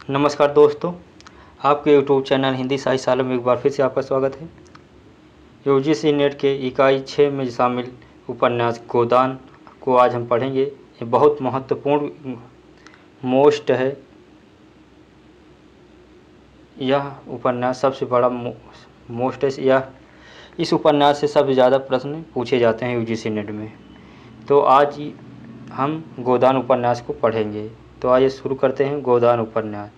नमस्कार दोस्तों, आपके यूट्यूब चैनल हिंदी साहित्य सालों में एक बार फिर से आपका स्वागत है। यूजीसी नेट के इकाई 6 में शामिल उपन्यास गोदान को आज हम पढ़ेंगे। ये बहुत महत्वपूर्ण मोस्ट है। यह उपन्यास सबसे बड़ा मोस्ट है। यह इस उपन्यास से सबसे ज़्यादा प्रश्न पूछे जाते हैं यूजीसी नेट में। तो आज हम गोदान उपन्यास को पढ़ेंगे। तो आइए शुरू करते हैं। गोदान उपन्यास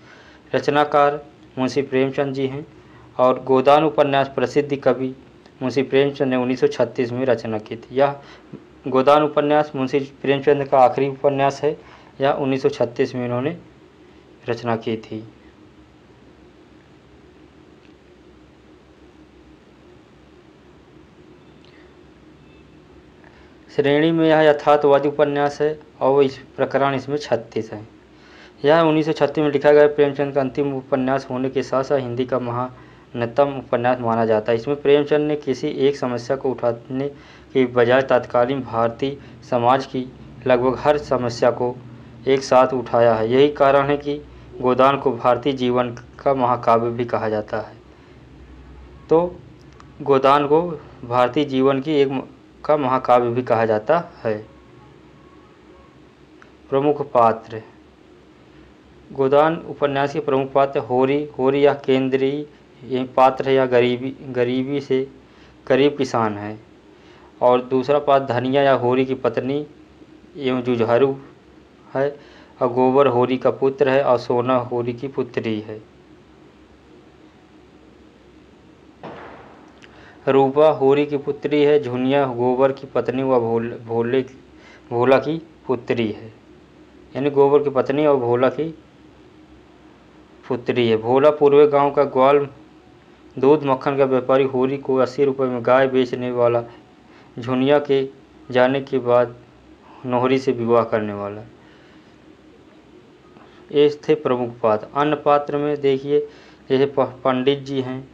रचनाकार मुंशी प्रेमचंद जी हैं और गोदान उपन्यास प्रसिद्ध कवि मुंशी प्रेमचंद ने 1936 में रचना की थी। यह गोदान उपन्यास मुंशी प्रेमचंद का आखिरी उपन्यास है। यह 1936 में इन्होंने रचना की थी। श्रेणी में यह यथार्थवादी उपन्यास है और इस प्रकरण इसमें 36 है। यह 1936 में लिखा गया प्रेमचंद का अंतिम उपन्यास होने के साथ साथ हिंदी का महानतम उपन्यास माना जाता है। इसमें प्रेमचंद ने किसी एक समस्या को उठाने के बजाय तत्कालीन भारतीय समाज की लगभग हर समस्या को एक साथ उठाया है। यही कारण है कि गोदान को भारतीय जीवन का महाकाव्य भी कहा जाता है। तो गोदान को भारतीय जीवन की एक का महाकाव्य भी कहा जाता है। प्रमुख पात्र गोदान उपन्यास के प्रमुख पात्र होरी या केंद्रीय पात्र है या गरीबी से गरीब किसान है। और दूसरा पात्र धनिया या होरी की पत्नी एवं जुझारू है और गोबर होरी का पुत्र है और सोना होरी की पुत्री है। रूपा होरी की पुत्री है। झुनिया गोबर की पत्नी व भोला की पुत्री है। यानी गोबर की पत्नी और भोला की पुत्री है। भोला पूर्वे गांव का ग्वाल दूध मक्खन का व्यापारी होरी को 80 रुपये में गाय बेचने वाला, झुनिया के जाने के बाद नोहरी से विवाह करने वाला। ये थे प्रमुख पात्र। अन्य पात्र में देखिए, जैसे पंडित जी हैं,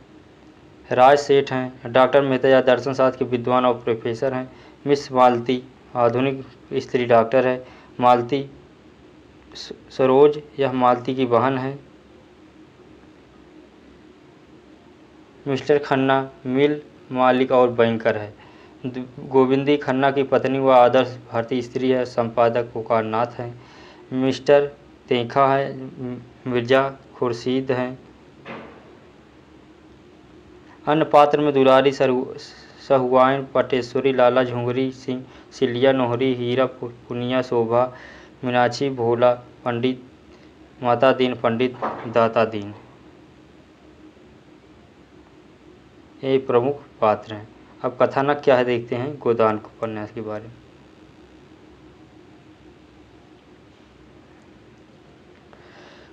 राज सेठ हैं, डॉक्टर मेहता या दर्शन शास्त्र के विद्वान और प्रोफेसर हैं। मिस मालती आधुनिक स्त्री डॉक्टर है। मालती सरोज यह मालती की बहन है। मिस्टर खन्ना मिल मालिक और बैंकर है। गोविंदी खन्ना की पत्नी व आदर्श भारतीय स्त्री है। संपादक ओकार नाथ हैं। मिस्टर तेखा है। मिर्जा खुर्शीद हैं। अन्य पात्र में दुलारी सहुआइन पटेश्वरी, लाला झुंगरी सिंह, सिलिया नोहरी, हीरा पुनिया, शोभा मीनाक्षी, भोला पंडित, माता दीन पंडित, दाता दीन, ये प्रमुख पात्र हैं। अब कथानक क्या है देखते हैं गोदान उपन्यास के बारे में।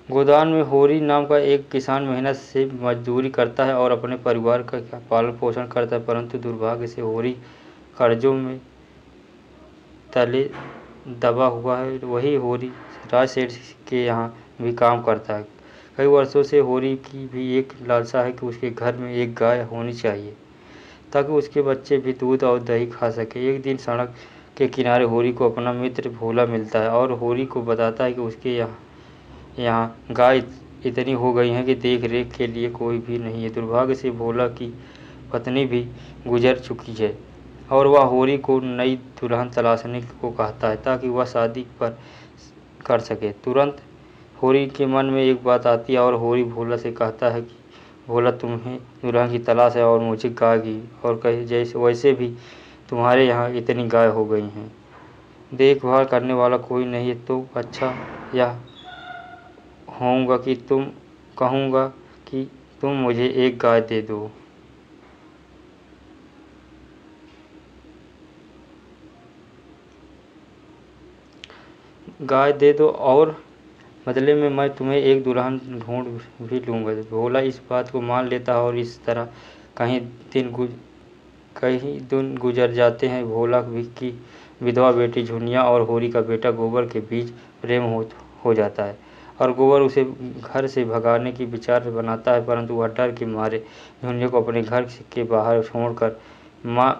गोदान में होरी नाम का एक किसान मेहनत से मजदूरी करता है और अपने परिवार का पालन पोषण करता है, परंतु दुर्भाग्य से होरी कर्जों में तले दबा हुआ है। वही होरी राज सेठ के यहाँ भी काम करता है। कई वर्षों से होरी की भी एक लालसा है कि उसके घर में एक गाय होनी चाहिए ताकि उसके बच्चे भी दूध और दही खा सके। एक दिन सड़क के किनारे होरी को अपना मित्र भोला मिलता है और होरी को बताता है कि उसके यहाँ गाय इतनी हो गई हैं कि देख रेख के लिए कोई भी नहीं है। दुर्भाग्य से भोला की पत्नी भी गुजर चुकी है और वह होरी को नई दुल्हन तलाशने को कहता है ताकि वह शादी पर कर सके। तुरंत होरी के मन में एक बात आती है और होरी भोला से कहता है कि भोला, तुम्हें दुल्हन की तलाश है और मुझे गाय की, और कहे जैसे वैसे भी तुम्हारे यहाँ इतनी गाय हो गई हैं, देखभाल करने वाला कोई नहीं है, तो अच्छा यह होऊंगा कि कहूँगा कि तुम मुझे एक गाय दे दो। गाय दे दो और बदले में मैं तुम्हें एक दुल्हन ढूंढ भी लूँगा। भोला इस बात को मान लेता है और इस तरह कई दिन गुजर जाते हैं। भोला की विधवा बेटी झुनिया और होरी का बेटा गोबर के बीच प्रेम हो जाता है और गोबर उसे घर से भगाने की विचार बनाता है, परंतु वह डर के मारे झुनिया को अपने घर के बाहर छोड़कर मां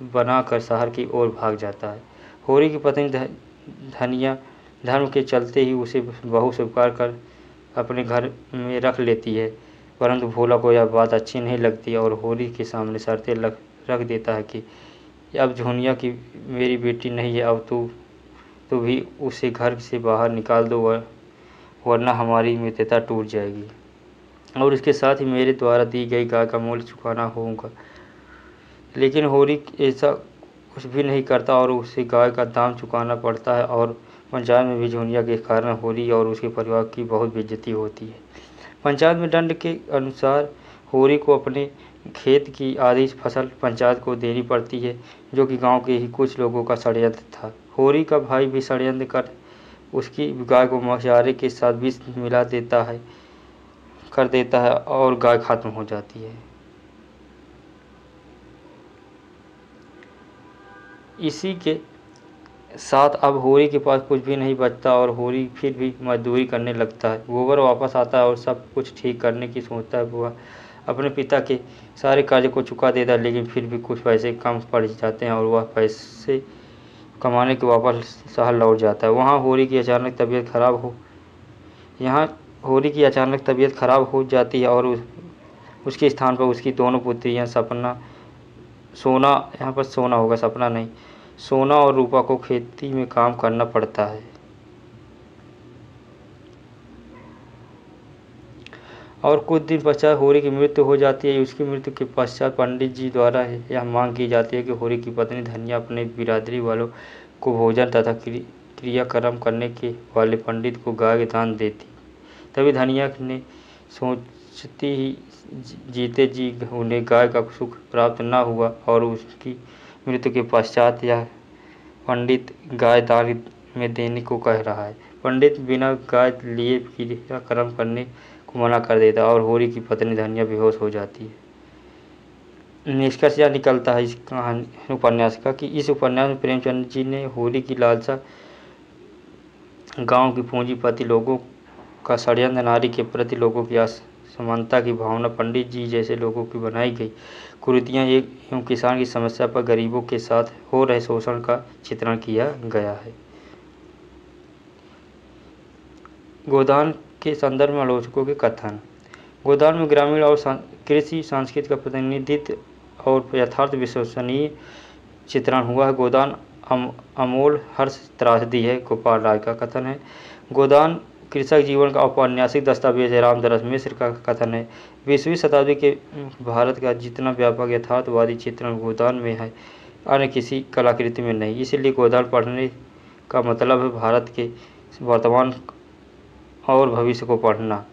बनाकर शहर की ओर भाग जाता है। होरी की पत्नी धनिया धर्म के चलते ही उसे बहू स्वीकार कर अपने घर में रख लेती है, परंतु भोला को यह बात अच्छी नहीं लगती और होरी के सामने शर्तें रख देता है कि अब झुनिया की मेरी बेटी नहीं है, अब तू भी उसे घर से बाहर निकाल दो, वरना हमारी मित्रता टूट जाएगी और इसके साथ ही मेरे द्वारा दी गई गाय का मूल्य चुकाना होगा। लेकिन होरी ऐसा कुछ भी नहीं करता और उसे गाय का दाम चुकाना पड़ता है और पंचायत में भी झुनिया के कारण होरी और उसके परिवार की बहुत बेइज्जती होती है। पंचायत में दंड के अनुसार होरी को अपने खेत की आधी फसल पंचायत को देनी पड़ती है, जो कि गांव के ही कुछ लोगों का षड्यंत्र था। होरी का भाई भी षड्यंत्र कर उसकी गाय को मशारे के साथ विष मिला कर देता है और गाय खत्म हो जाती है। इसी के साथ अब होरी के पास कुछ भी नहीं बचता और होरी फिर भी मजदूरी करने लगता है। गोबर वापस आता है और सब कुछ ठीक करने की सोचता है। वह अपने पिता के सारे कर्ज को चुका देता है, लेकिन फिर भी कुछ पैसे कम पड़ जाते हैं और वह पैसे कमाने के वापस शहर लौट जाता है। यहाँ होरी की अचानक तबीयत खराब हो जाती है और उसके स्थान पर उसकी दोनों पुत्रियाँ सोना और रूपा को खेती में काम करना पड़ता है। और कुछ दिन पश्चात होरी की मृत्यु हो जाती है। उसकी मृत्यु के पश्चात पंडित जी द्वारा यह मांग की जाती है कि होरी की पत्नी धनिया अपने बिरादरी वालों को भोजन तथा क्रियाक्रम करने के वाले पंडित को गाय दान देती। तभी धनिया ने सोचती ही जीते जी उन्हें गाय का सुख प्राप्त न हुआ और उसकी मृत्यु के पश्चात यह पंडित गाय दान में देने को कह रहा है। पंडित बिना गाय लिए क्रियाक्रम करने को मना कर देता है और होरी की पत्नी धनिया बेहोश हो जाती है। निष्कर्ष यह निकलता है इस उपन्यास का कि इस उपन्यास में प्रेमचंद जी ने होरी की लालसा, गांव की पूंजीपति लोगों का षड्यंत्र, नारी के प्रति लोगों की असमानता की भावना, पंडित जी जैसे लोगों की बनाई गई कुरीतियाँ एवं किसान की समस्या पर गरीबों के साथ हो रहे शोषण का चित्रण किया गया है। गोदान के संदर्भ में आलोचकों के कथन। गोदान में ग्रामीण और कृषि संस्कृति का प्रतिनिधित्व और यथार्थ विश्वसनीय चित्रण हुआ है। गोदान अमोल हर्ष त्रासदी है, गोपाल राय का कथन है। गोदान कृषक जीवन का औपन्यासिक दस्तावेज है, रामदास मिश्र का कथन है। 20वीं शताब्दी के भारत का जितना व्यापक यथार्थवादी चित्रण गोदान में है, अन्य किसी कलाकृति में नहीं। इसलिए गोदान पढ़ने का मतलब है भारत के वर्तमान और भविष्य को पढ़ना।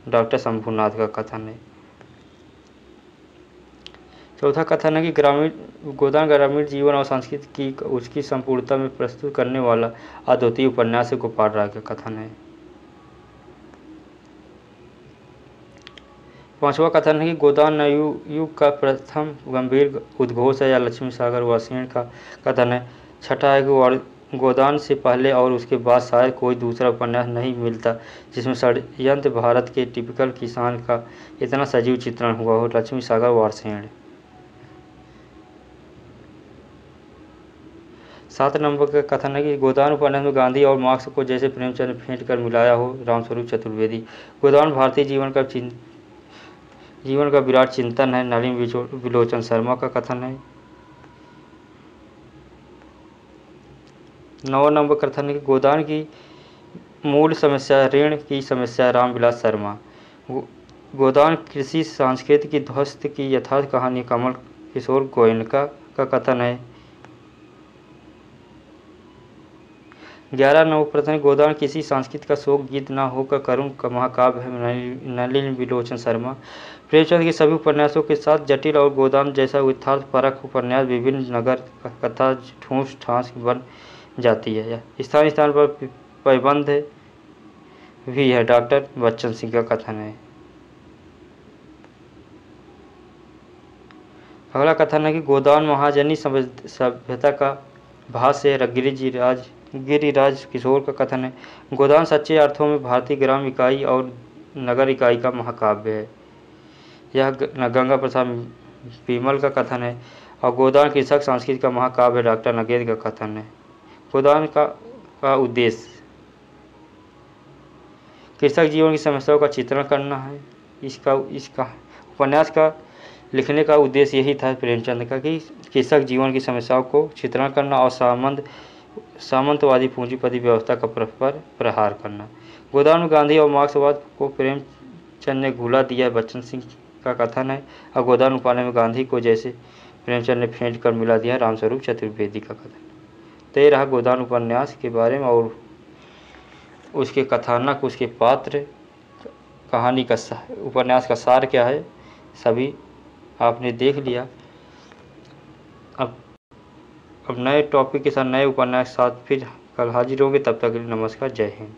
डॉक्टर शंभुनाथ का कथन है। चौथा कथन है कि गोदान ग्रामीण जीवन और संस्कृति की उसकी संपूर्णता में प्रस्तुत करने वाला अद्वितीय उपन्यास गोपाल राय का कथन है। पांचवा कथन है कि गोदान नवयुग का प्रथम गंभीर उद्घोष है या लक्ष्मी सागर वार्ष्णेय का कथन है। छठा है कि गोदान से पहले और उसके बाद शायद कोई दूसरा उपन्यास नहीं मिलता जिसमें षड्यंत्र भारत के टिपिकल किसान का इतना सजीव चित्रण हुआ हो, लक्ष्मी सागर वार्ष्णेय। 7 नंबर का कथन है कि गोदान उपन्यास में गांधी और मार्क्स को जैसे प्रेमचंद फेंट कर मिलाया हो, रामस्वरूप चतुर्वेदी। गोदान भारतीय जीवन का विराट चिंतन है, नलिन विलोचन शर्मा का कथन है। 9 नंबर कथन है कि गोदान की मूल समस्या ऋण की समस्या, रामविलास शर्मा। गोदान कृषि संस्कृति की ध्वस्त की यथार्थ कहानी, कमल किशोर गोयनका का कथन है। 11 नंबर प्रश्न, गोदान किसी संस्कृति का शोक गीत न होकर करुण महाकाव्य है, नलिन विलोचन शर्मा। प्रेमचंद के सभी उपन्यासों के साथ जटिल और गोदान जैसा यथार्थपरक उपन्यास विभिन्न नगर कथा ठूस ठास बन जाती है। स्थान स्थान पर पैबंद भी है, डॉक्टर बच्चन सिंह का कथन है। अगला कथन है कि गोदान महाजनी सभ्यता का भाष्य है, गिरिराज किशोर का कथन है। गोदान सच्चे अर्थों में भारतीय ग्राम इकाई और नगर इकाई का महाकाव्य है, यह गंगा प्रसाद पीमल का कथन है। और गोदान कृषक संस्कृति का महाकाव्य है, डॉक्टर नगेद का कथन है। गोदान का उद्देश्य, कृषक जीवन की समस्याओं का चित्रण करना है। इसका उपन्यास का लिखने का उद्देश्य यही था प्रेमचंद का कि कृषक जीवन की समस्याओं को चित्रण करना और सामंतवादी पूंजीपति व्यवस्था का पर प्रहार करना। गोदान में गांधी और मार्क्सवाद को प्रेमचंद ने घुला दिया, बच्चन सिंह का कथन है। और गोदान पाने में गांधी को जैसे प्रेमचंद ने फेंट कर मिला दिया, रामस्वरूप चतुर्वेदी का कथन। तो ये रहा गोदान उपन्यास के बारे में और उसके कथानक, उसके पात्र, कहानी का उपन्यास का सार क्या है, सभी आपने देख लिया। अब नए टॉपिक के साथ, नए उपन्यास के साथ फिर कल हाजिर होंगे। तब तक के लिए नमस्कार, जय हिंद।